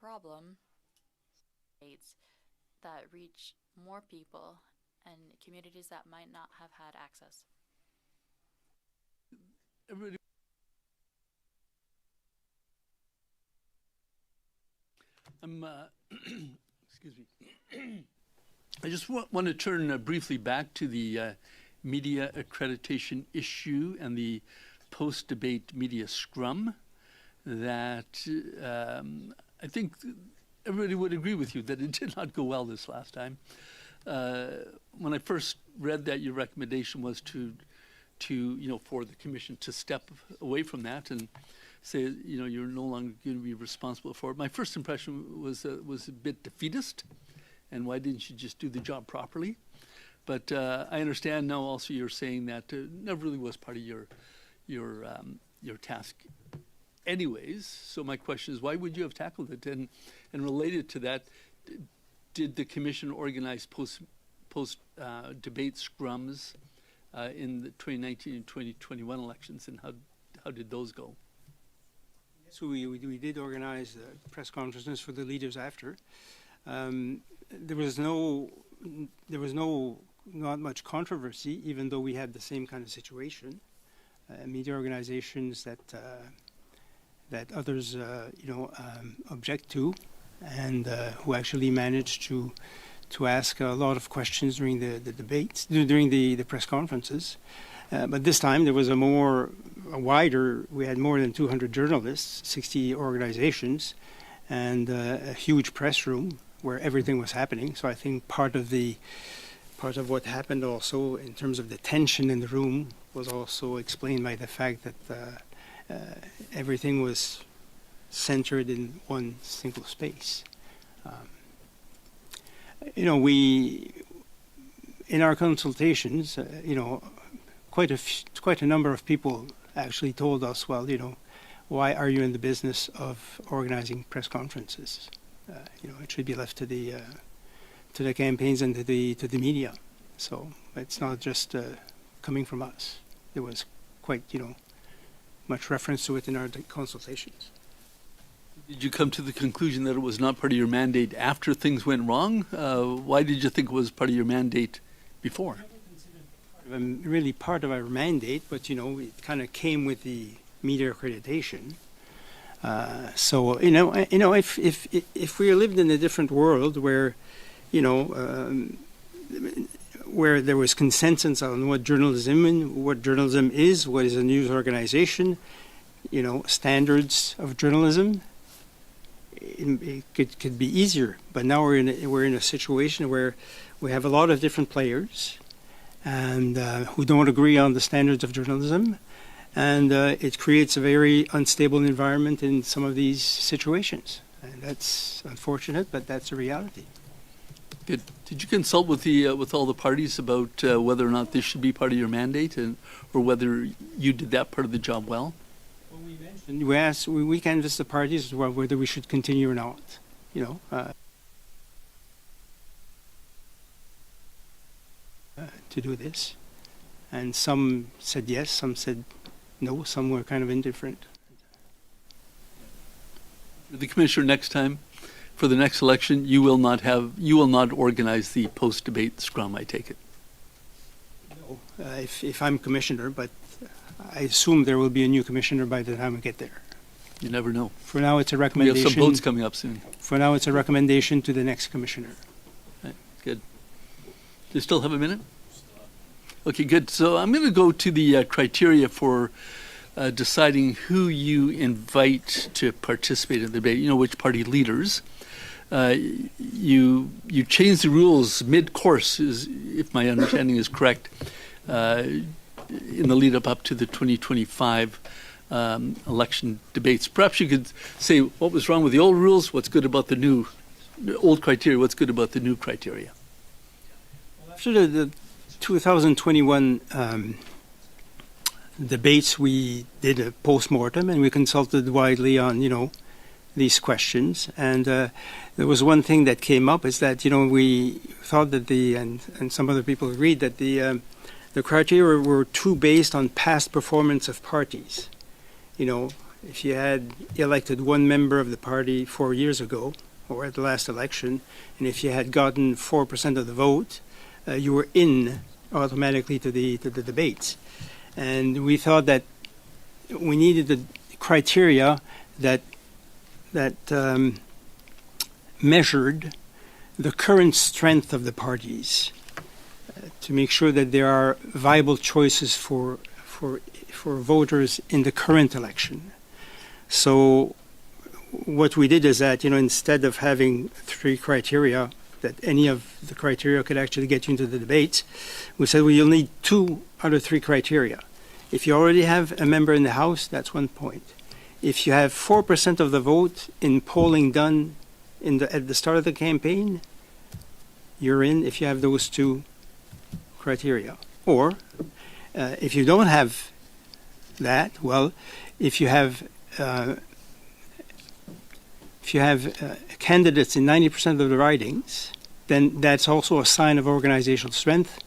problem states that reach more people and communities that might not have had access. Everybody, excuse me. I just want to turn briefly back to the media accreditation issue and the post-debate media scrum that I think everybody would agree with you that it did not go well this last time. When I first read that, your recommendation was to for the commission to step away from that and say, you're no longer going to be responsible for it. My first impression was a bit defeatist, and why didn't you just do the job properly? But I understand now also you're saying that never really was part of your task anyways. So my question is, why would you have tackled it? And related to that, did the commission organize post debate scrums in the 2019 and 2021 elections, and how did those go? So we did organize press conferences for the leaders after. There was not much controversy, even though we had the same kind of situation. Media organizations that others object to, and who actually managed to ask a lot of questions during the debates, during the press conferences. But this time there was we had more than 200 journalists, 60 organizations, and a huge press room where everything was happening. So I think part of what happened also in terms of the tension in the room was also explained by the fact that everything was centered in one single space. We, in our consultations, quite a number of people actually told us, well, why are you in the business of organizing press conferences? It should be left to the campaigns and to the media. So it's not just coming from us. There was quite, much reference to it in our consultations. Did you come to the conclusion that it was not part of your mandate after things went wrong? Why did you think it was part of your mandate before? Really part of our mandate, but it kind of came with the media accreditation. So if we lived in a different world where where there was consensus on what journalism is, what is a news organization, standards of journalism, it could be easier. But now we're in a situation where we have a lot of different players and who don't agree on the standards of journalism, and it creates a very unstable environment in some of these situations. And that's unfortunate, but that's a reality. Good. Did you consult with all the parties about whether or not this should be part of your mandate, or whether you did that part of the job well? Well, we mentioned we canvassed the parties as well whether we should continue or not. To do this, and some said yes, some said no, some were kind of indifferent. The commissioner, next time, for the next election, you will not organize the post-debate scrum, I take it. No, if I'm commissioner, but I assume there will be a new commissioner by the time we get there. You never know. For now, it's a recommendation. We have some votes coming up soon. For now, it's a recommendation to the next commissioner. Right, good. Do you still have a minute? Okay, good. So I'm going to go to the criteria for deciding who you invite to participate in the debate, which party leaders. You changed the rules mid-course, if my understanding is correct, in the lead up to the 2025 election debates. Perhaps you could say what was wrong with the old rules, what's good about the old criteria, what's good about the new criteria. After the 2021 debates, we did a post-mortem and we consulted widely on, these questions. And there was one thing that came up is that, we thought that and some other people agreed that the criteria were too based on past performance of parties. if you had elected one member of the party 4 years ago or at the last election, and if you had gotten 4% of the vote, you were in automatically to the debates. And we thought that we needed the criteria that measured the current strength of the parties to make sure that there are viable choices for voters in the current election. So what we did is that, instead of having 3 criteria, that any of the criteria could actually get you into the debate, we said, well, you'll need 2 out of 3 criteria. If you already have a member in the House, that's 1 point. If you have 4% of the vote in polling done at the start of the campaign, you're in if you have those 2 criteria. Or if you don't have that, well, if you have candidates in 90% of the ridings, then that's also a sign of organizational strength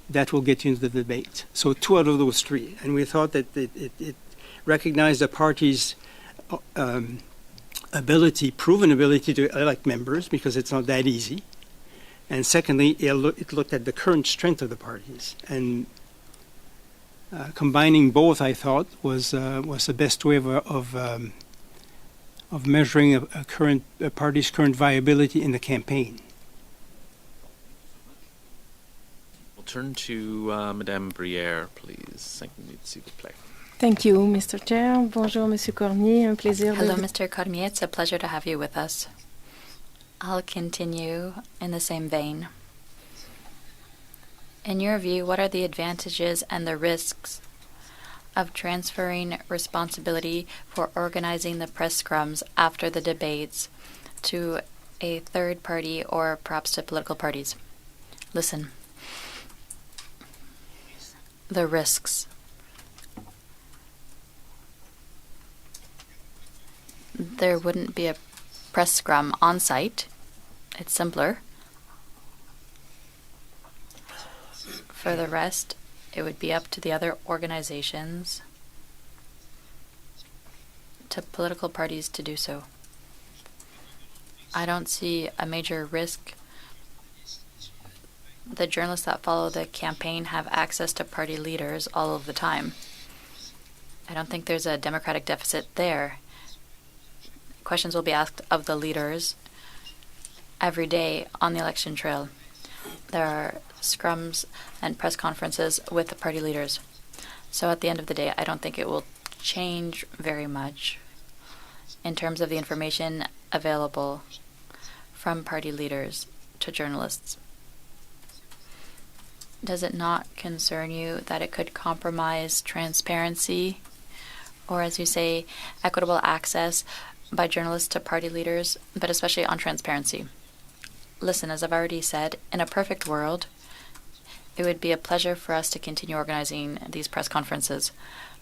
that will get you into the debate. So 2 out of those 3. And we thought that it recognized the party's proven ability to elect members, because it's not that easy. And secondly, it looked at the current strength of the parties. And combining both, I thought, was the best way of measuring a party's current viability in the campaign. We'll turn to Madame Brière, please. 5 minutes, s'il vous plaît. Thank you, Mr. Chair. Bonjour, Monsieur Cormier. Un plaisir. Hello, Mr. Cormier. It's a pleasure to have you with us. I'll continue in the same vein. In your view, what are the advantages and the risks of transferring responsibility for organizing the press scrums after the debates to a third party or perhaps to political parties? Listen. The risks. There wouldn't be a press scrum on site. It's simpler. For the rest, it would be up to the other organizations, to political parties to do so. I don't see a major risk. The journalists that follow the campaign have access to party leaders all of the time. I don't think there's a democratic deficit there. Questions will be asked of the leaders every day on the election trail. There are scrums and press conferences with the party leaders. So at the end of the day, I don't think it will change very much in terms of the information available from party leaders to journalists. Does it not concern you that it could compromise transparency, or, as you say, equitable access by journalists to party leaders, but especially on transparency? Listen, as I've already said, in a perfect world, it would be a pleasure for us to continue organizing these press conferences.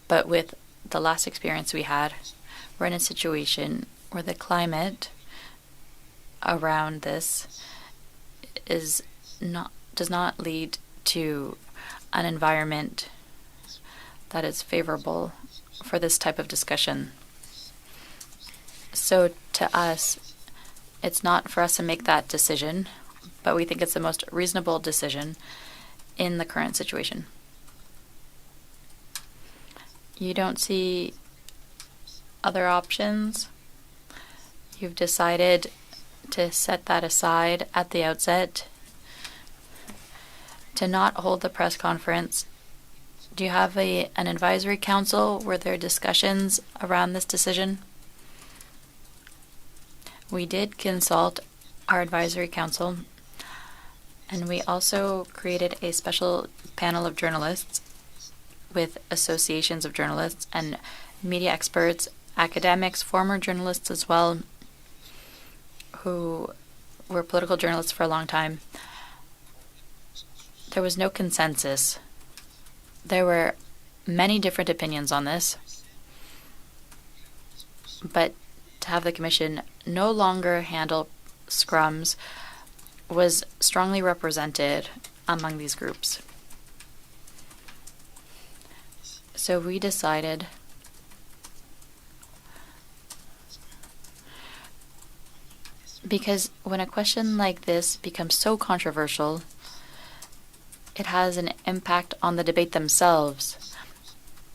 But with the last experience we had, we're in a situation where the climate around this does not lead to an environment that is favorable for this type of discussion. So to us, it's not for us to make that decision, but we think it's the most reasonable decision in the current situation. You don't see other options? You've decided to set that aside at the outset, to not hold the press conference. Do you have an advisory council? Were there discussions around this decision? We did consult our advisory council, and we also created a special panel of journalists with associations of journalists and media experts, academics, former journalists as well, who were political journalists for a long time. There was no consensus. There were many different opinions on this, but to have the Commission no longer handle scrums was strongly represented among these groups. So we decided Because when a question like this becomes so controversial, it has an impact on the debate themselves,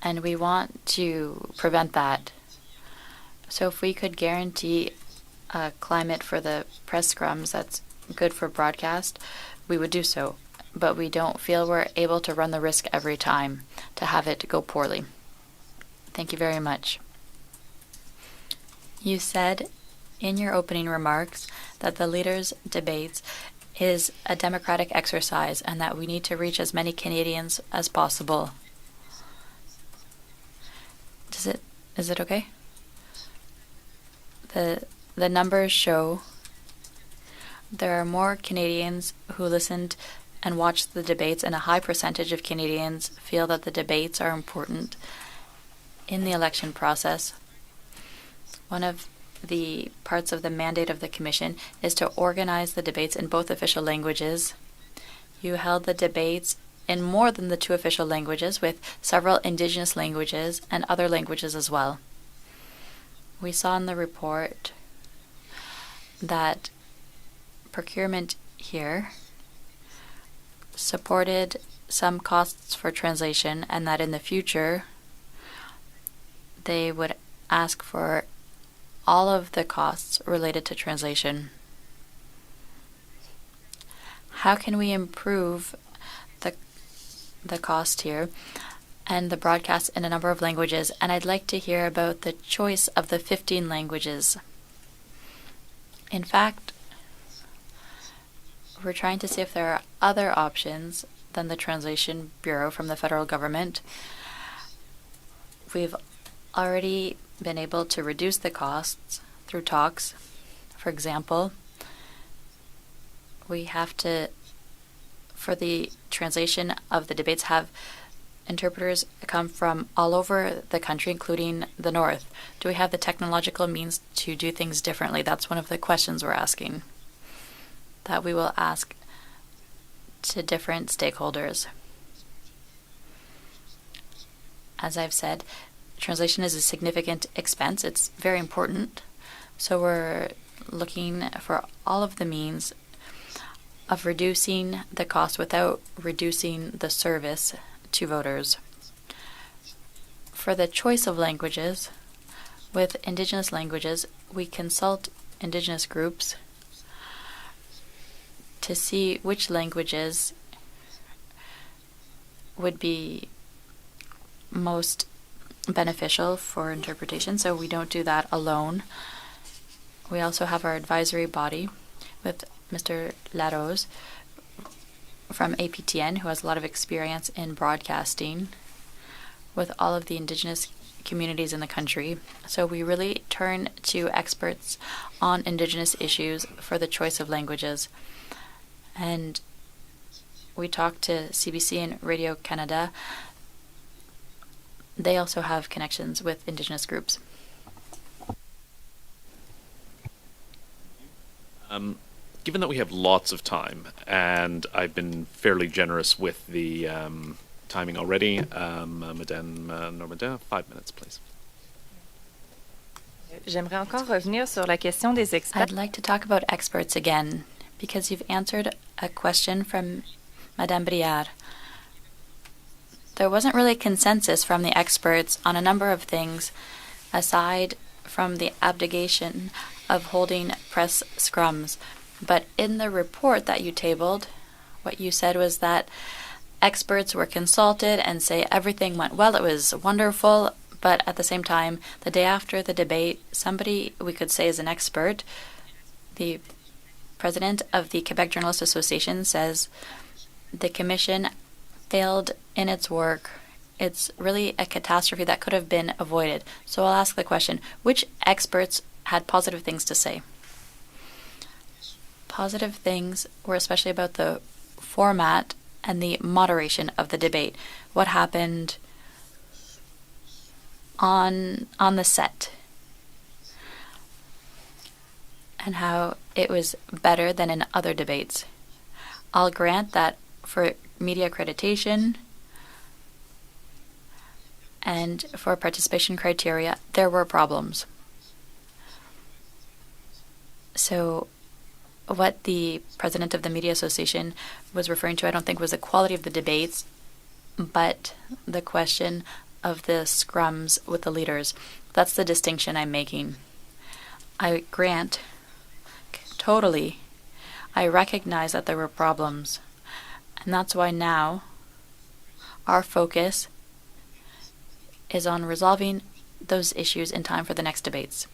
and we want to prevent that. So if we could guarantee a climate for the press scrums that's good for broadcast, we would do so. But we don't feel we're able to run the risk every time to have it go poorly. Thank you very much. You said in your opening remarks that the leaders' debates is a democratic exercise and that we need to reach as many Canadians as possible. Is it okay? The numbers show there are more Canadians who listened and watched the debates, and a high percentage of Canadians feel that the debates are important in the election process. One of the parts of the mandate of the Commission is to organize the debates in both official languages. You held the debates in more than the 2 official languages, with several Indigenous languages and other languages as well. We saw in the report that procurement here supported some costs for translation, and that in the future they would ask for all of the costs related to translation. How can we improve the cost here and the broadcast in a number of languages? And I'd like to hear about the choice of the 15 languages. In fact, we're trying to see if there are other options than the Translation Bureau from the federal government. We've already been able to reduce the costs through talks. For example, we have to, for the translation of the debates, have interpreters come from all over the country, including the north. Do we have the technological means to do things differently? That's one of the questions we're asking, that we will ask to different stakeholders. As I've said, translation is a significant expense. It's very important. So we're looking for all of the means of reducing the cost without reducing the service to voters. For the choice of languages, with Indigenous languages, we consult Indigenous groups to see which languages would be most beneficial for interpretation, so we don't do that alone. We also have our advisory body with Mr. Larose from APTN, who has a lot of experience in broadcasting with all of the Indigenous communities in the country. So we really turn to experts on Indigenous issues for the choice of languages. And we talk to CBC and Radio Canada. They also have connections with Indigenous groups. Given that we have lots of time, and I've been fairly generous with the timing already, Madame Normandin, 5 minutes, please. J'aimerais encore revenir sur la question des experts. I'd like to talk about experts again, because you've answered a question from Madame Briard. There wasn't really consensus from the experts on a number of things, aside from the abdication of holding press scrums. But in the report that you tabled, what you said was that experts were consulted and say everything went well, it was wonderful, but at the same time, the day after the debate, somebody we could say is an expert, the president of the Quebec Journalists Association, says the commission failed in its work. It's really a catastrophe that could have been avoided. So I'll ask the question, which experts had positive things to say? Positive things were especially about the format and the moderation of the debate. What happened on the set, and how it was better than in other debates. I'll grant that for media accreditation and for participation criteria, there were problems. So what the president of the Media Association was referring to, I don't think, was the quality of the debates, but the question of the scrums with the leaders. That's the distinction I'm making. I grant totally, I recognize that there were problems, and that's why now our focus is on resolving those issues in time for the next debates.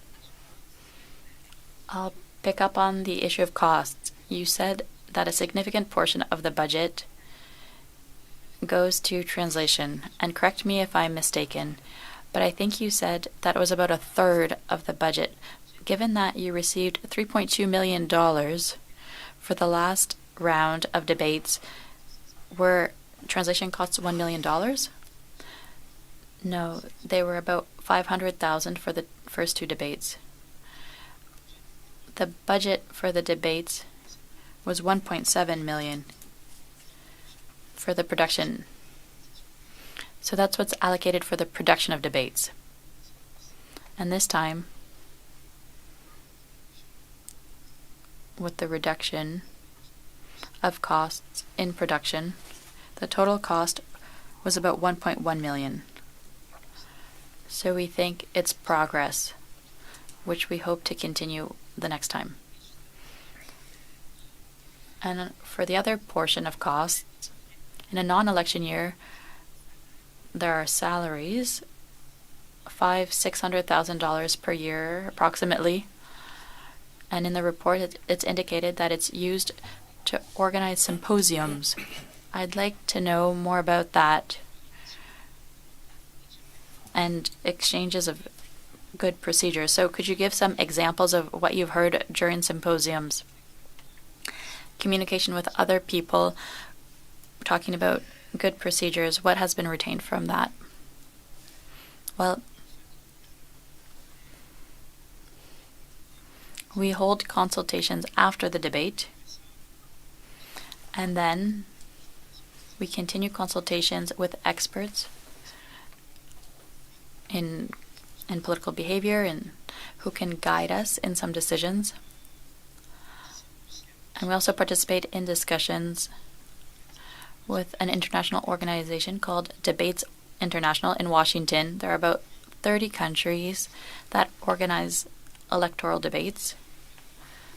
I'll pick up on the issue of costs. You said that a significant portion of the budget goes to translation, and correct me if I'm mistaken, but I think you said that it was about a third of the budget. Given that you received $3.2 million for the last round of debates, were translation costs $1 million? No, they were about $500,000 for the first two debates. The budget for the debates was $1.7 million for the production. So that's what's allocated for the production of debates. And this time, with the reduction of costs in production, the total cost was about $1.1 million. So we think it's progress, which we hope to continue the next time. And for the other portion of costs, in a non-election year, there are salaries, $600,000 per year approximately. And in the report, it's indicated that it's used to organize symposiums. I'd like to know more about that and exchanges of good procedures. So could you give some examples of what you've heard during symposiums? Communication with other people, talking about good procedures. What has been retained from that? Well, we hold consultations after the debate, and then we continue consultations with experts in political behavior and who can guide us in some decisions. And we also participate in discussions with an international organization called Debates International in Washington. There are about 30 countries that organize electoral debates.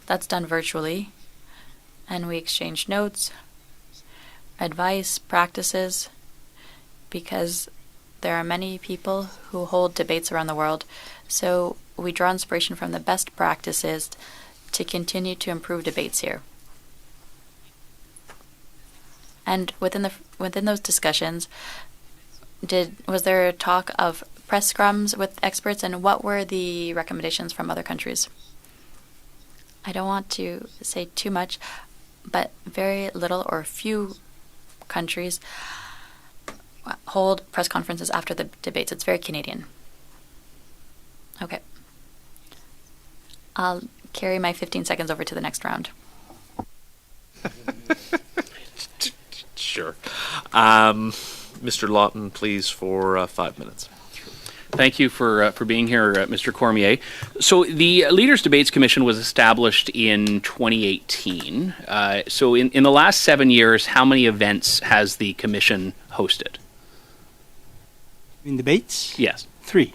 That's done virtually. And we exchange notes, advice, practices, because there are many people who hold debates around the world. So we draw inspiration from the best practices to continue to improve debates here. And within those discussions, was there a talk of press scrums with experts, and what were the recommendations from other countries? I don't want to say too much, but very little or few countries hold press conferences after the debates. It's very Canadian. Okay. I'll carry my 15 seconds over to the next round. Sure. Mr. Lawton, please, for 5 minutes. Thank you for being here, Mr. Cormier. So the Leaders Debates Commission was established in 2018. So in the last 7 years, how many events has the commission hosted? In debates? Yes. 3.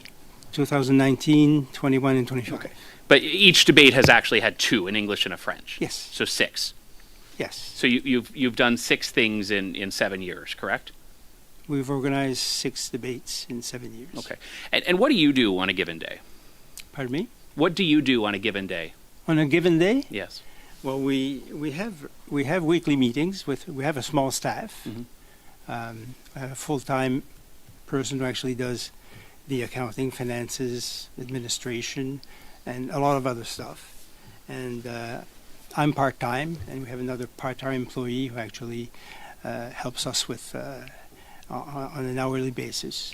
2019, 21, and 25. Okay. But each debate has actually had 2, an English and a French. Yes. So 6. Yes. So you've done 6 things in 7 years, correct? We've organized 6 debates in 7 years. Okay. And what do you do on a given day? Pardon me? What do you do on a given day? On a given day? Yes. Well, we have weekly meetings we have a small staff. Mm-hmm. A full-time person who actually does the accounting, finances, administration, and a lot of other stuff. And I'm part-time, and we have another part-time employee who actually helps us with on an hourly basis.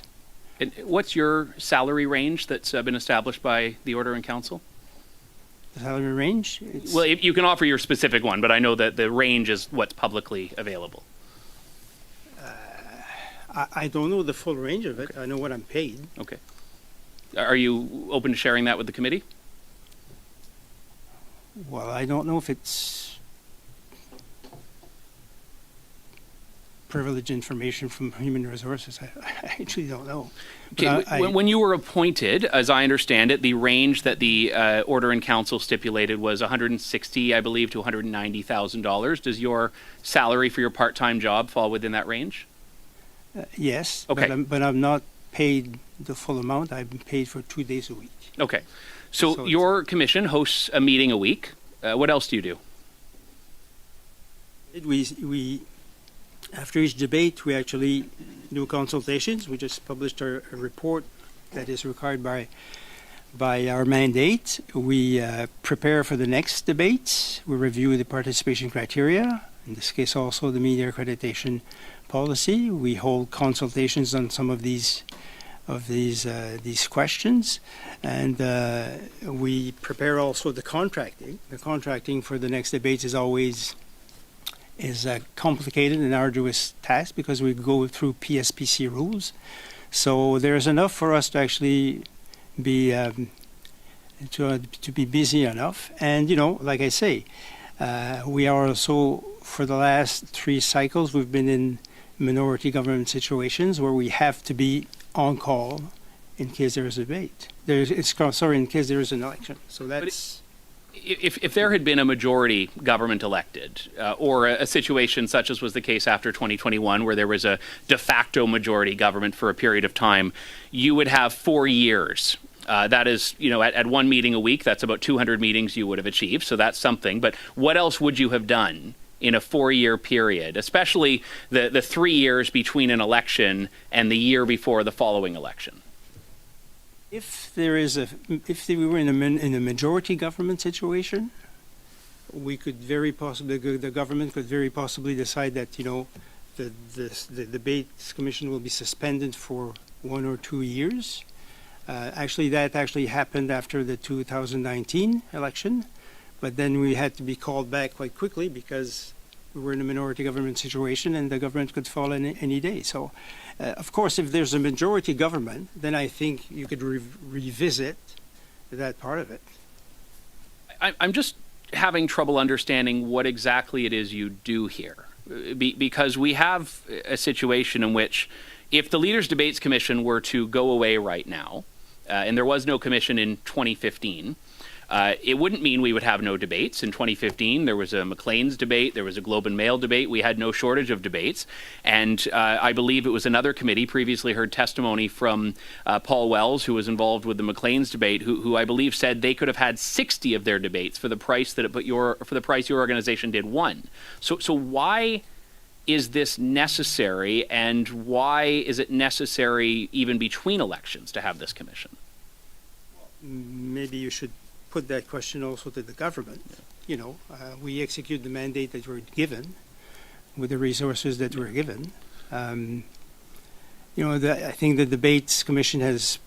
And what's your salary range that's been established by the Order in Council? The salary range? Well, you can offer your specific one, but I know that the range is what's publicly available. I don't know the full range of it. Okay. I know what I'm paid. Okay. Are you open to sharing that with the committee? Well, I don't know if it's privileged information from Human Resources. I actually don't know. Okay, when you were appointed, as I understand it, the range that the Order in Council stipulated was $160,000, I believe, to $190,000. Does your salary for your part-time job fall within that range? Yes, Okay. but I'm not paid the full amount. I've been paid for 2 days a week. Okay. So So it's- your commission hosts a meeting a week. What else do you do? We after each debate, we actually do consultations. We just published a report that is required by our mandate. We prepare for the next debates. We review the participation criteria. In this case, also the media accreditation policy. We hold consultations on some of these questions, and we prepare also the contracting. The contracting for the next debates is always a complicated and arduous task because we go through PSPC rules. So there's enough for us to actually be to be busy enough. And like I say, we are also, for the last 3 cycles, we've been in minority government situations where we have to be on call in case there is a debate. In case there is an election. So that's. If there had been a majority government elected, or a situation such as was the case after 2021, where there was a de facto majority government for a period of time, you would have 4 years. That is, at one meeting a week, that's about 200 meetings you would have achieved. So that's something. But what else would you have done in a 4-year period, especially the 3 years between an election and the year before the following election? If we were in a majority government situation, we could very possibly, the government could very possibly decide that the debates commission will be suspended for 1 or 2 years. That actually happened after the 2019 election, but then we had to be called back quite quickly because we were in a minority government situation and the government could fall any day. So, of course, if there's a majority government, then I think you could revisit that part of it. I'm just having trouble understanding what exactly it is you do here. Because we have a situation in which if the Leaders' Debates Commission were to go away right now, and there was no commission in 2015, it wouldn't mean we would have no debates. In 2015, there was a Maclean's debate, there was a Globe and Mail debate. We had no shortage of debates. And I believe it was another committee, previously heard testimony from Paul Wells, who was involved with the Maclean's debate, who I believe said they could have had 60 of their debates for the price that your organization did one. So why is this necessary, and why is it necessary even between elections to have this commission? Maybe you should put that question also to the government. We execute the mandate that we're given with the resources that we're given. I think the Debates Commission has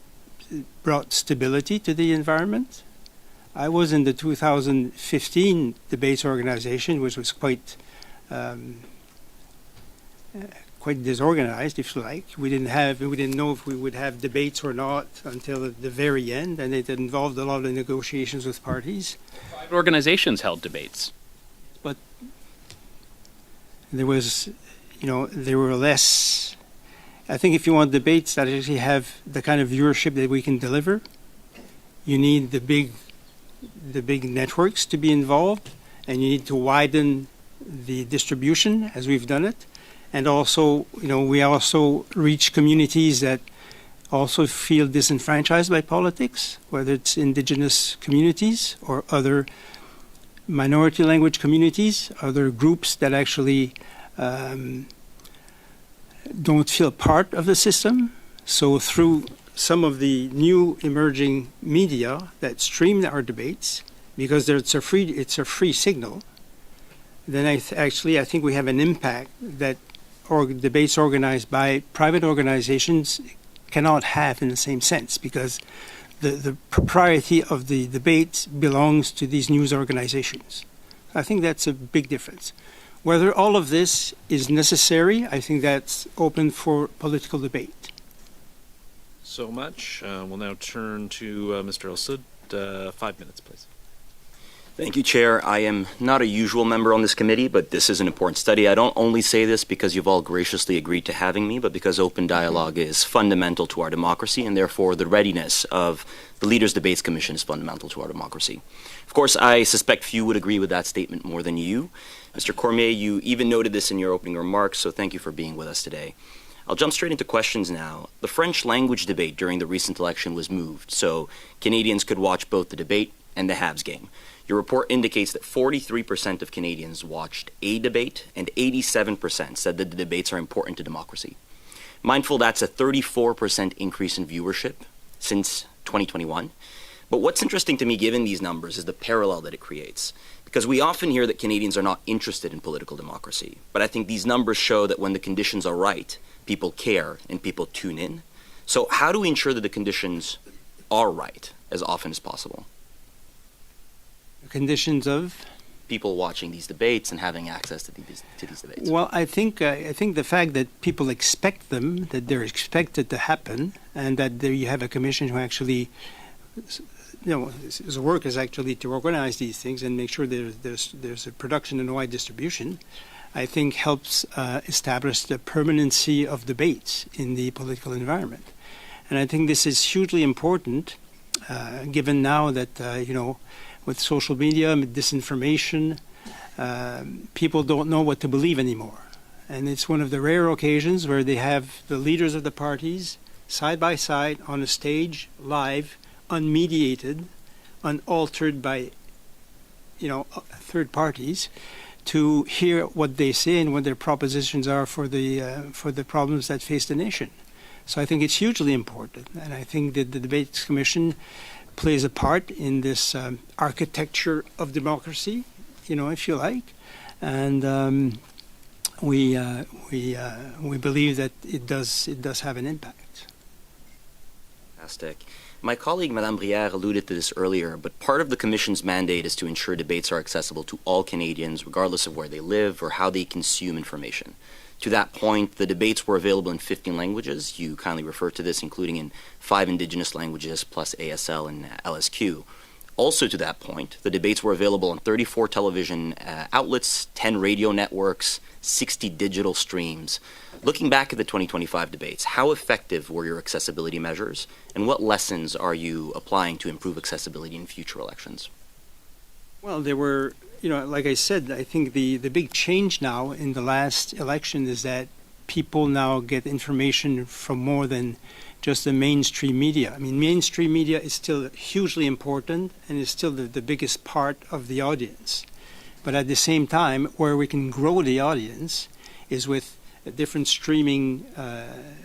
brought stability to the environment. I was in the 2015 debates organization, which was quite disorganized, if you like. We didn't know if we would have debates or not until the very end, and it involved a lot of negotiations with parties. Private organizations held debates. But there were less. I think if you want debates that actually have the kind of viewership that we can deliver, you need the big networks to be involved, and you need to widen the distribution as we've done it. And also, we also reach communities that also feel disenfranchised by politics, whether it's indigenous communities or other minority language communities, other groups that actually don't feel part of the system. So through some of the new emerging media that stream our debates, because it's a free signal, then I think we have an impact that debates organized by private organizations cannot have in the same sense, because the propriety of the debate belongs to these news organizations. I think that's a big difference. Whether all of this is necessary, I think that's open for political debate. So much. We'll now turn to Mr. El-Sud. 5 minutes, please. Thank you, Chair. I am not a usual member on this committee, but this is an important study. I don't only say this because you've all graciously agreed to having me, but because open dialogue is fundamental to our democracy, and therefore the readiness of the Leaders' Debates Commission is fundamental to our democracy. Of course, I suspect few would agree with that statement more than you. Mr. Cormier, you even noted this in your opening remarks, so thank you for being with us today. I'll jump straight into questions now. The French language debate during the recent election was moved, so Canadians could watch both the debate and the Habs game. Your report indicates that 43% of Canadians watched a debate and 87% said that the debates are important to democracy. Mindful that's a 34% increase in viewership since 2021. But what's interesting to me given these numbers is the parallel that it creates. Because we often hear that Canadians are not interested in political democracy. But I think these numbers show that when the conditions are right, people care and people tune in. So how do we ensure that the conditions are right as often as possible? Conditions of people watching these debates and having access to these debates. Well, I think the fact that people expect them, that they're expected to happen, and that there you have a commission who actually, his work is actually to organize these things and make sure there's a production and wide distribution, I think helps establish the permanency of debates in the political environment. And I think this is hugely important, given now that with social media, disinformation, people don't know what to believe anymore. And it's one of the rare occasions where they have the leaders of the parties side by side on a stage, live, unmediated, unaltered by, third parties, to hear what they say and what their propositions are for the problems that face the nation. So I think it's hugely important. And I think that the Debates Commission plays a part in this architecture of democracy, if you like, and we believe that it does have an impact. Fantastic. My colleague, Madame Brière, alluded to this earlier, but part of the Commission's mandate is to ensure debates are accessible to all Canadians, regardless of where they live or how they consume information. To that point, the debates were available in 15 languages. You kindly referred to this, including in 5 Indigenous languages plus ASL and LSQ. Also to that point, the debates were available on 34 television outlets, 10 radio networks, 60 digital streams. Looking back at the 2025 debates, how effective were your accessibility measures, and what lessons are you applying to improve accessibility in future elections? Well, there were, like I said, I think the big change now in the last election is that people now get information from more than just the mainstream media. I mean, mainstream media is still hugely important and is still the biggest part of the audience. But at the same time, where we can grow the audience is with different streaming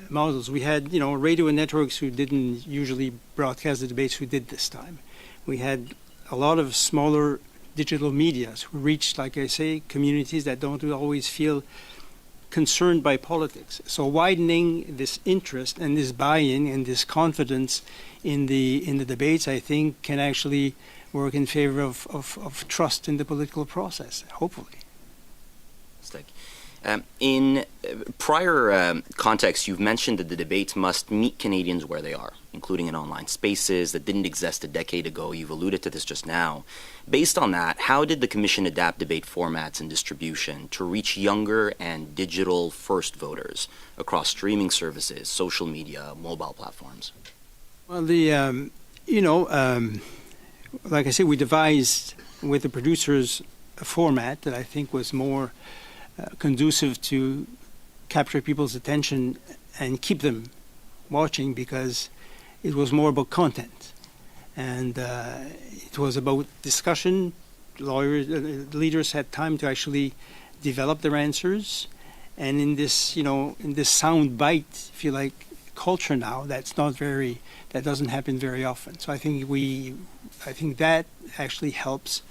models. We had, radio networks who didn't usually broadcast the debates who did this time. We had a lot of smaller digital medias who reach, like I say, communities that don't always feel concerned by politics. So widening this interest and this buy-in and this confidence in the debates, I think, can actually work in favor of trust in the political process, hopefully. In prior contexts, you've mentioned that the debates must meet Canadians where they are, including in online spaces that didn't exist a decade ago. You've alluded to this just now. Based on that, how did the Commission adapt debate formats and distribution to reach younger and digital-first voters across streaming services, social media, mobile platforms? Well, like I said, we devised with the producers a format that I think was more conducive to capture people's attention and keep them watching, because it was more about content and it was about discussion. Leaders had time to actually develop their answers, and in this sound bite, if you like, culture now, that doesn't happen very often. So I think that actually helps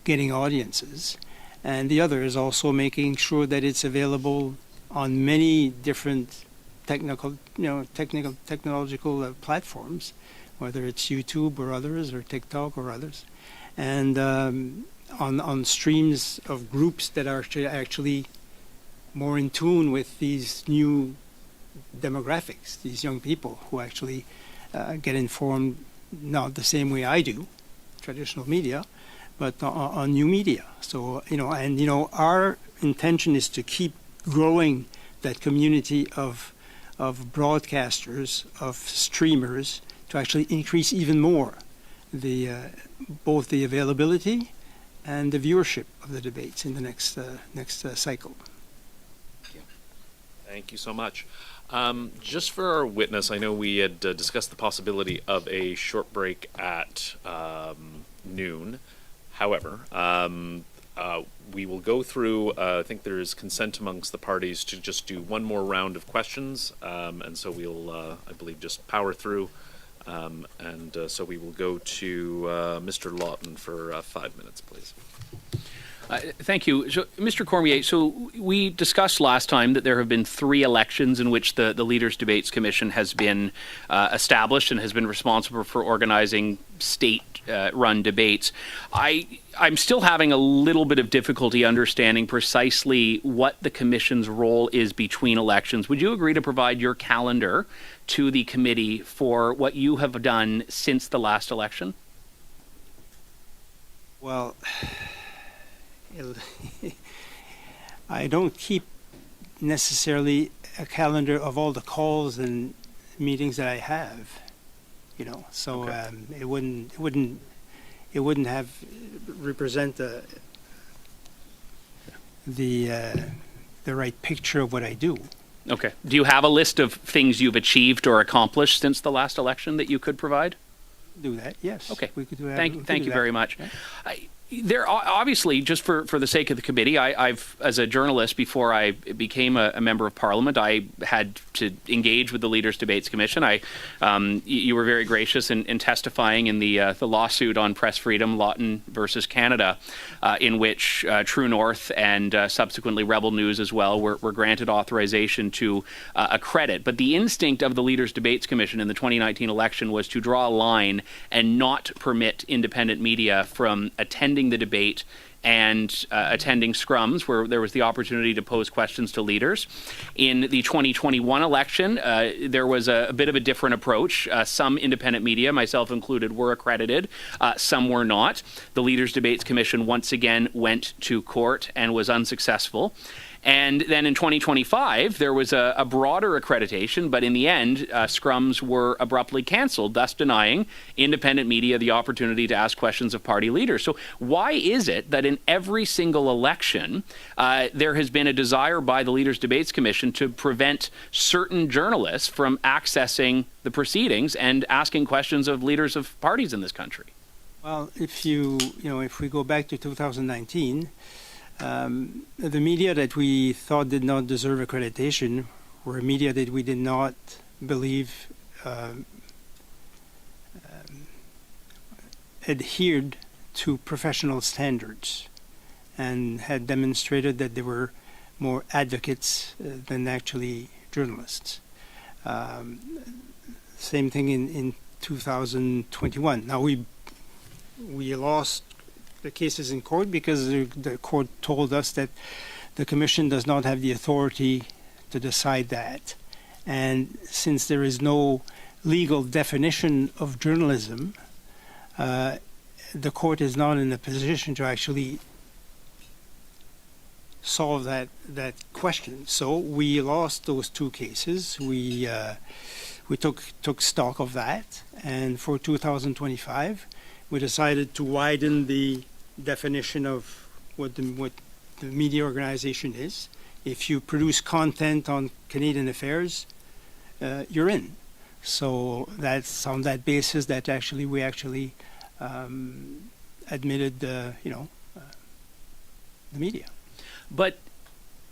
getting audiences. And the other is also making sure that it's available on many different technological platforms, whether it's YouTube or others, or TikTok or others, and on streams of groups that are actually more in tune with these new demographics, these young people who actually get informed not the same way I do, traditional media, but on new media. So, our intention is to keep growing that community of broadcasters, of streamers, to actually increase even more both the availability and the viewership of the debates in the next cycle. Thank you so much. Just for our witness, I know we had discussed the possibility of a short break at noon. However, we will go through, I think there is consent amongst the parties to just do one more round of questions, and so we'll, I believe, just power through. So we will go to Mr. Lawton for 5 minutes, please. Thank you. So, Mr. Cormier, so we discussed last time that there have been 3 elections in which the Leaders' Debates Commission has been established and has been responsible for organizing state-run debates. I'm still having a little bit of difficulty understanding precisely what the Commission's role is between elections. Would you agree to provide your calendar to the committee for what you have done since the last election? Well, I don't keep necessarily a calendar of all the calls and meetings that I have, So Okay. it wouldn't have represent the right picture of what I do. Okay. Do you have a list of things you've achieved or accomplished since the last election that you could provide? Do that, yes. Okay. We could do that. Thank you very much. Yeah. There obviously, just for the sake of the committee, I've as a journalist before I became a member of Parliament, I had to engage with the Leaders' Debates Commission. You were very gracious in testifying in the lawsuit on press freedom, Lawton versus Canada, in which True North and subsequently Rebel News as well were granted authorization to accredit. But the instinct of the Leaders' Debates Commission in the 2019 election was to draw a line and not permit independent media from attending the debate and attending scrums where there was the opportunity to pose questions to leaders. In the 2021 election, there was a bit of a different approach. Some independent media, myself included, were accredited. Some were not. The Leaders' Debates Commission once again went to court and was unsuccessful. And then in 2025, there was a broader accreditation, but in the end, scrums were abruptly canceled, thus denying independent media the opportunity to ask questions of party leaders. So why is it that in every single election, there has been a desire by the Leaders' Debates Commission to prevent certain journalists from accessing the proceedings and asking questions of leaders of parties in this country? Well, if we go back to 2019, the media that we thought did not deserve accreditation were media that we did not believe adhered to professional standards and had demonstrated that they were more advocates than actually journalists. Same thing in 2021. Now we lost the cases in court because the court told us that the commission does not have the authority to decide that. And since there is no legal definition of journalism, the court is not in a position to actually solve that question. So we lost those 2 cases. We took stock of that, and for 2025, we decided to widen the definition of what the media organization is. If you produce content on Canadian affairs, you're in. So that's on that basis that we actually admitted the media. But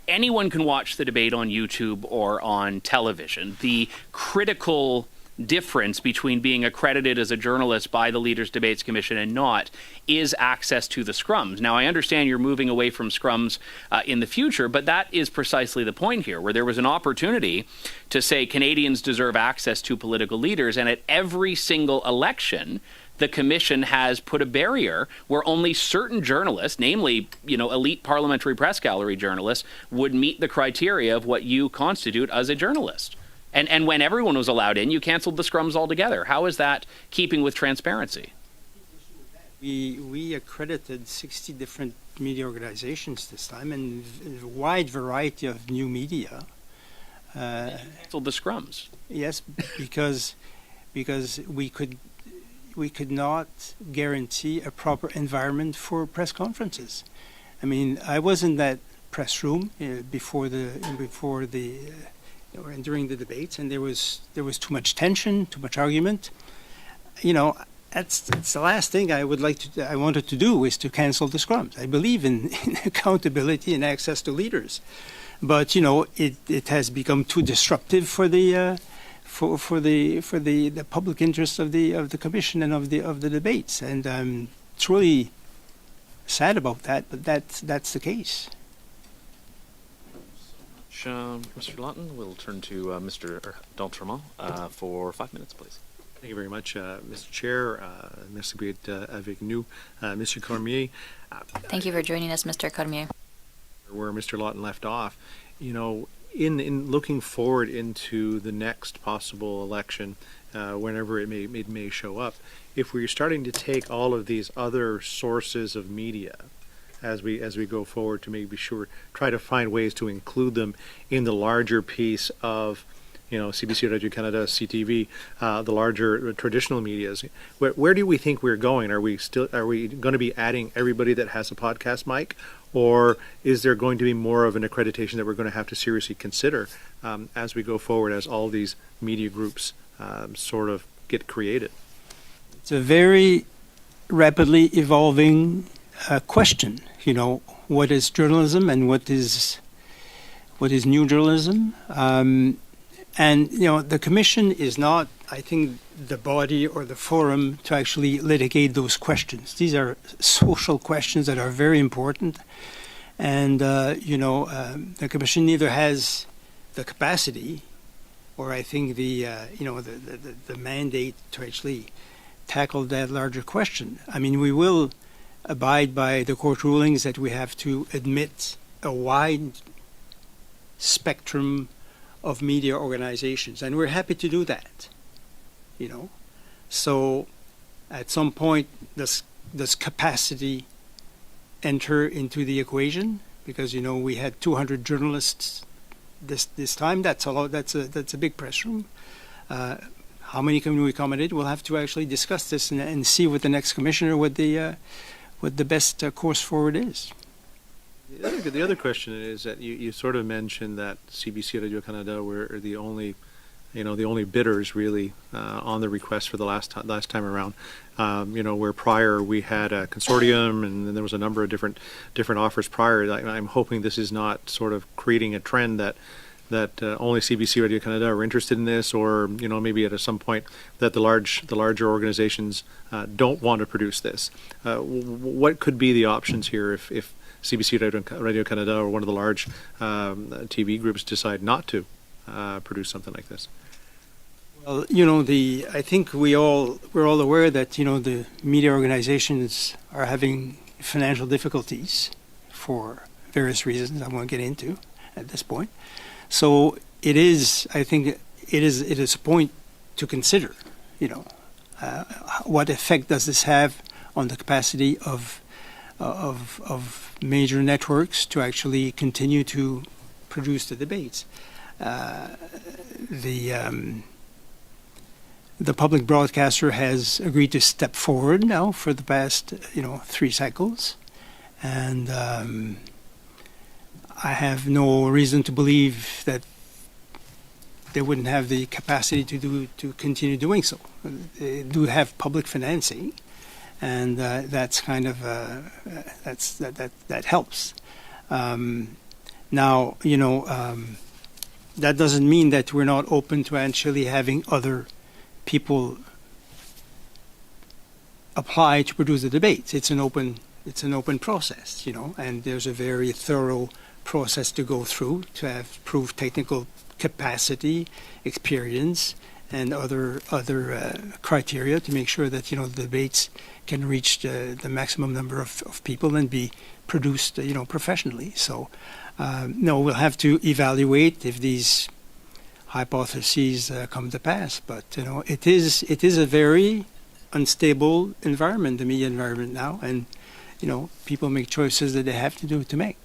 anyone can watch the debate on YouTube or on television. The critical difference between being accredited as a journalist by the Leaders' Debates Commission and not is access to the scrums. Now, I understand you're moving away from scrums in the future, but that is precisely the point here, where there was an opportunity to say Canadians deserve access to political leaders, and at every single election, the commission has put a barrier where only certain journalists, namely, elite parliamentary press gallery journalists, would meet the criteria of what you constitute as a journalist. And when everyone was allowed in, you canceled the scrums altogether. How is that keeping with transparency? We accredited 60 different media organizations this time, and a wide variety of new media. So the scrums. Yes, because we could not guarantee a proper environment for press conferences. I mean, I was in that press room and during the debates, and there was too much tension, too much argument. You know, that's the last thing I wanted to do is to cancel the scrums. I believe in accountability and access to leaders, but you know, it has become too disruptive for the public interest of the commission and of the debates, and I'm truly sad about that. But that's the case. Mr. Lawton, we'll turn to Mr. D'Entremont for 5 minutes, please. Thank you very much, Mr. Chair. Merci d'être avec nous, Mr. Cormier. Thank you for joining us, Mr. Cormier. Where Mr. Lawton left off, you know, in looking forward into the next possible election, whenever it may show up, if we're starting to take all of these other sources of media as we go forward to maybe try to find ways to include them in the larger piece of, you know, CBC Radio Canada, CTV, the larger traditional medias. Where do we think we're going? Are we going to be adding everybody that has a podcast mic, or is there going to be more of an accreditation that we're going to have to seriously consider as we go forward, as all these media groups sort of get created? It's a very rapidly evolving question. You know, what is journalism and what is new journalism? And, you know, the Commission is not, I think, the body or the forum to actually litigate those questions. These are social questions that are very important. And, you know, the Commission neither has the capacity or I think the mandate to actually tackle that larger question. I mean, we will abide by the court rulings that we have to admit a wide spectrum of media organizations, and we're happy to do that, you know. So at some point, does capacity enter into the equation? Because, you know, we had 200 journalists this time. That's a lot. That's a big press room. How many can we accommodate? We'll have to actually discuss this and see with the next commissioner what the best course forward is. The other question is that you sort of mentioned that CBC Radio Canada were the only bidders really on the request for the last time around. You know, where prior we had a consortium and then there was a number of different offers prior. I'm hoping this is not sort of creating a trend that only CBC Radio Canada are interested in this, or, you know, maybe at some point that the larger organizations don't want to produce this. What could be the options here if CBC Radio Canada or one of the large TV groups decide not to produce something like this? Well, you know, I think we're all aware that, you know, the media organizations are having financial difficulties for various reasons I won't get into at this point. So I think it is a point to consider, you know, what effect does this have on the capacity of major networks to actually continue to produce the debates. The public broadcaster has agreed to step forward now for the past, you know, 3 cycles, and I have no reason to believe that they wouldn't have the capacity to continue doing so. They do have public financing, and that's kind of that helps. Now, you know, that doesn't mean that we're not open to actually having other people apply to produce the debates. It's an open process, you know, and there's a very thorough process to go through to have proved technical capacity, experience, and other criteria to make sure that, you know, the debates can reach the maximum number of people and be produced, you know, professionally. So, no, we'll have to evaluate if these hypotheses come to pass. But, you know, it is a very unstable environment, the media environment now, and people make choices that they have to make.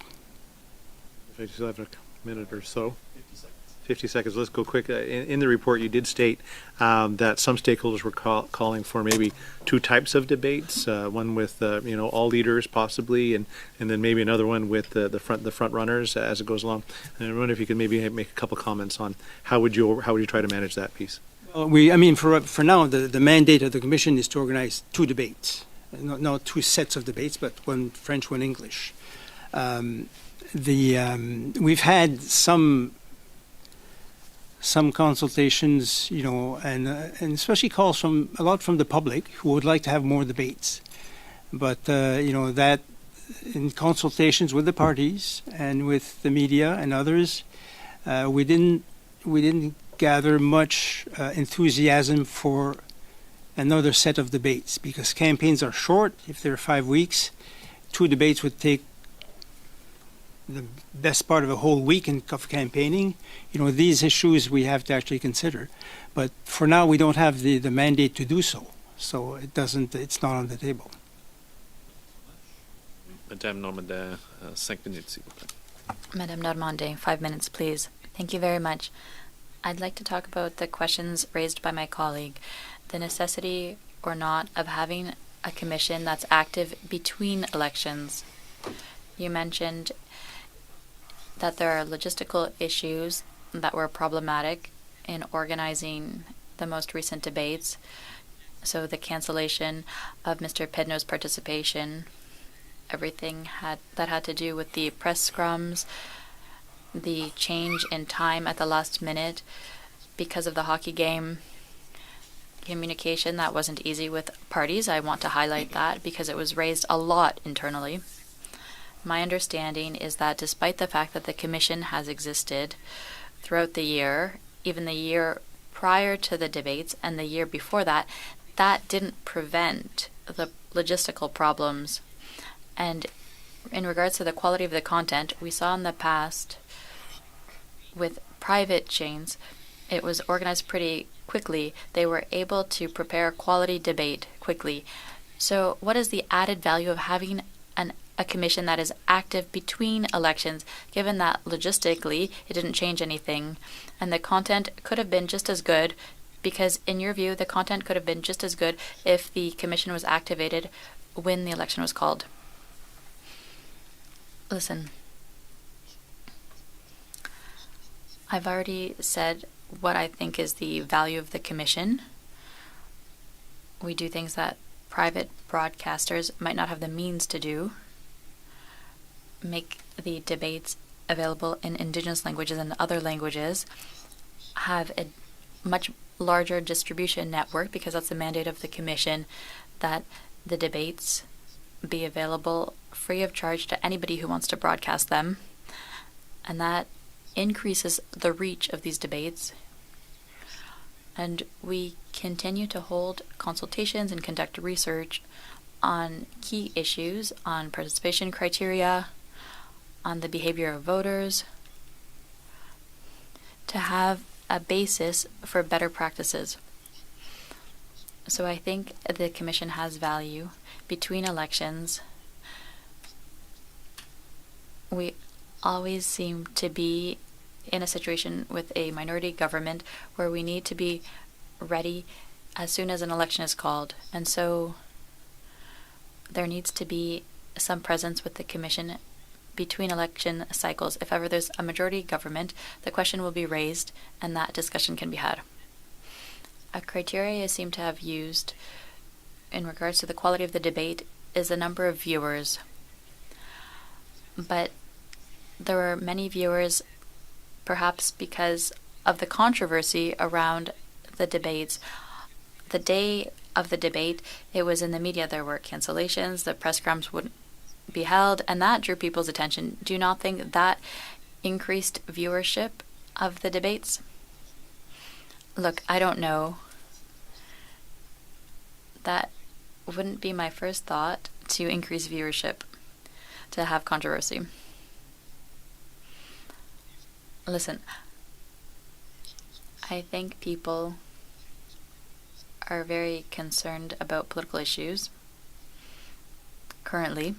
If I still have a minute or so. 50 seconds. Let's go quick. In the report, you did state that some stakeholders were calling for maybe two types of debates. One with all leaders possibly, and then maybe another one with the front runners as it goes along. And I wonder if you could maybe make a couple comments on how would you try to manage that piece. For now, the mandate of the commission is to organize two debates, not two sets of debates, but one French, one English. We've had some consultations, and especially calls from a lot from the public who would like to have more debates. But that in consultations with the parties and with the media and others, we didn't gather much enthusiasm for another set of debates, because campaigns are short. If they're 5 weeks, two debates would take the best part of a whole week of campaigning. These issues we have to actually consider. But for now, we don't have the mandate to do so. So it's not on the table. Madame Normandin, 5 minutes, s'il vous plaît. Madame Normandin, 5 minutes, please. Thank you very much. I'd like to talk about the questions raised by my colleague, the necessity or not of having a commission that's active between elections. You mentioned that there are logistical issues that were problematic in organizing the most recent debates. So the cancellation of Mr. Pedno's participation, everything that had to do with the press scrums, the change in time at the last minute because of the hockey game, communication that wasn't easy with parties. I want to highlight that because it was raised a lot internally. My understanding is that despite the fact that the commission has existed throughout the year, even the year prior to the debates and the year before that, that didn't prevent the logistical problems. And in regards to the quality of the content, we saw in the past with private chains, it was organized pretty quickly. They were able to prepare quality debate quickly. So what is the added value of having a commission that is active between elections, given that logistically it didn't change anything and the content could have been just as good, because in your view the content could have been just as good if the commission was activated when the election was called? Listen, I've already said what I think is the value of the commission. We do things that private broadcasters might not have the means to do. Make the debates available in Indigenous languages and other languages, have a much larger distribution network, because that's the mandate of the commission, that the debates be available free of charge to anybody who wants to broadcast them, and that increases the reach of these debates. And we continue to hold consultations and conduct research on key issues, on participation criteria, on the behavior of voters, to have a basis for better practices. So I think the commission has value between elections. We always seem to be in a situation with a minority government where we need to be ready as soon as an election is called. And so there needs to be some presence with the commission between election cycles. If ever there's a majority government, the question will be raised and that discussion can be had. A criteria I seem to have used in regards to the quality of the debate is the number of viewers. But there were many viewers, perhaps because of the controversy around the debates. The day of the debate, it was in the media. There were cancellations, the press scrums wouldn't be held, and that drew people's attention. Do you not think that increased viewership of the debates? Look, I don't know. That wouldn't be my first thought, to increase viewership, to have controversy. Listen, I think people are very concerned about political issues. Currently,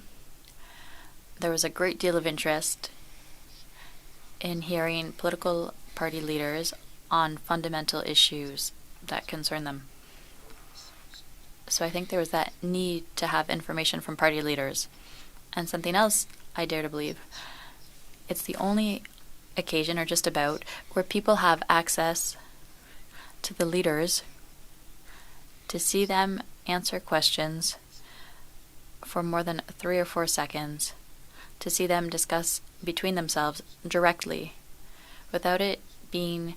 there was a great deal of interest in hearing political party leaders on fundamental issues that concern them. So I think there was that need to have information from party leaders. And something else I dare to believe, it's the only occasion, or just about, where people have access to the leaders to see them answer questions for more than 3 or 4 seconds, to see them discuss between themselves directly without it being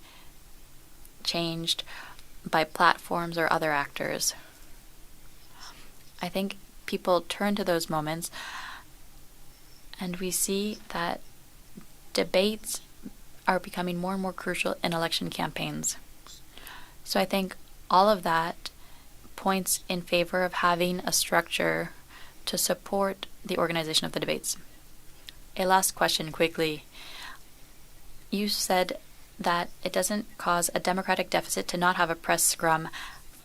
changed by platforms or other actors. I think people turn to those moments, and we see that debates are becoming more and more crucial in election campaigns. So I think all of that points in favor of having a structure to support the organization of the debates. A last question quickly. You said that it doesn't cause a democratic deficit to not have a press scrum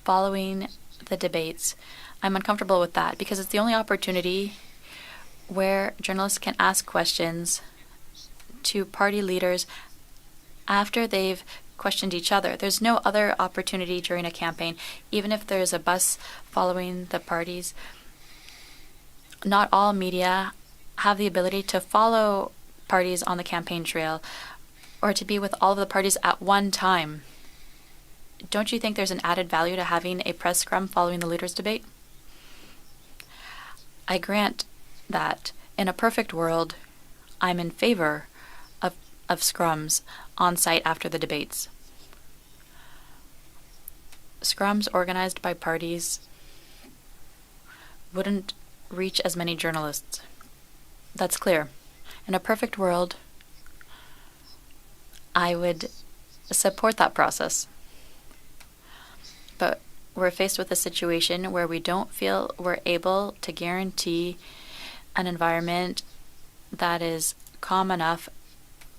following the debates. I'm uncomfortable with that because it's the only opportunity where journalists can ask questions to party leaders after they've questioned each other. There's no other opportunity during a campaign, even if there's a bus following the parties. Not all media have the ability to follow parties on the campaign trail or to be with all of the parties at one time. Don't you think there's an added value to having a press scrum following the leaders' debate? I grant that in a perfect world, I'm in favor of scrums on site after the debates. Scrums organized by parties wouldn't reach as many journalists. That's clear. In a perfect world, I would support that process. But we're faced with a situation where we don't feel we're able to guarantee an environment that is calm enough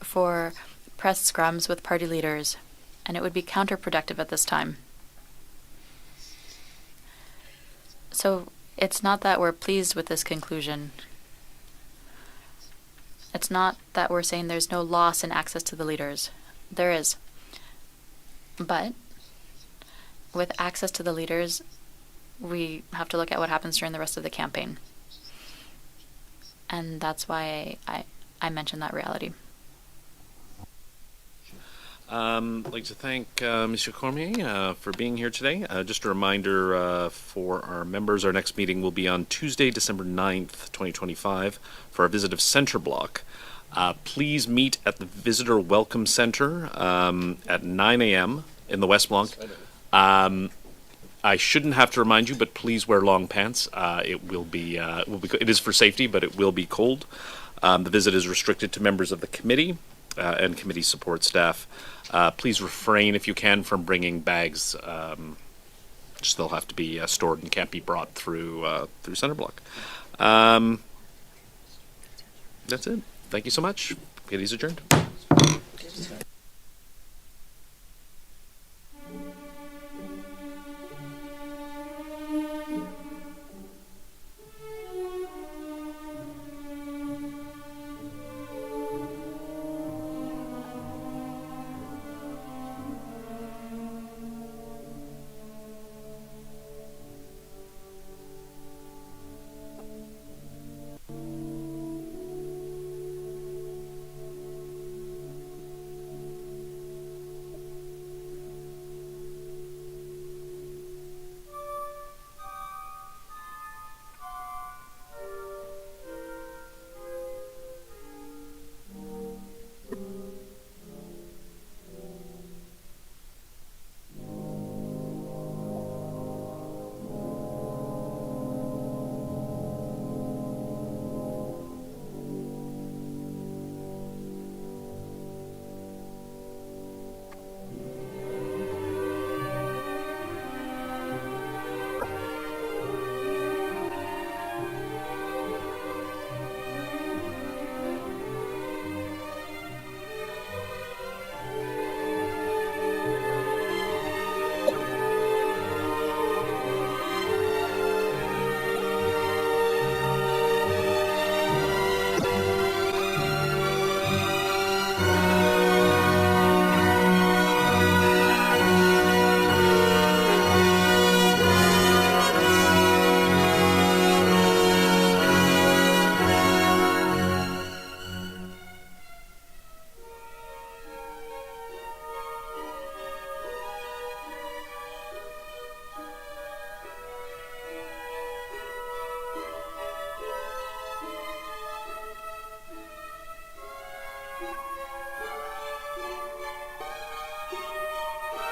for press scrums with party leaders, and it would be counterproductive at this time. So it's not that we're pleased with this conclusion. It's not that we're saying there's no loss in access to the leaders. There is. But with access to the leaders, we have to look at what happens during the rest of the campaign. And that's why I mentioned that reality. I'd like to thank Monsieur Cormier for being here today. Just a reminder for our members, our next meeting will be on Tuesday, December 9th, 2025, for our visit of Center Block. Please meet at the Visitor Welcome Center at 9 a.m. in the West Blanc. I shouldn't have to remind you, but please wear long pants. It is for safety, but it will be cold. The visit is restricted to members of the committee and committee support staff. Please refrain, if you can, from bringing bags. Just they'll have to be stored and can't be brought through Center Block. That's it. Thank you so much. Committee's adjourned.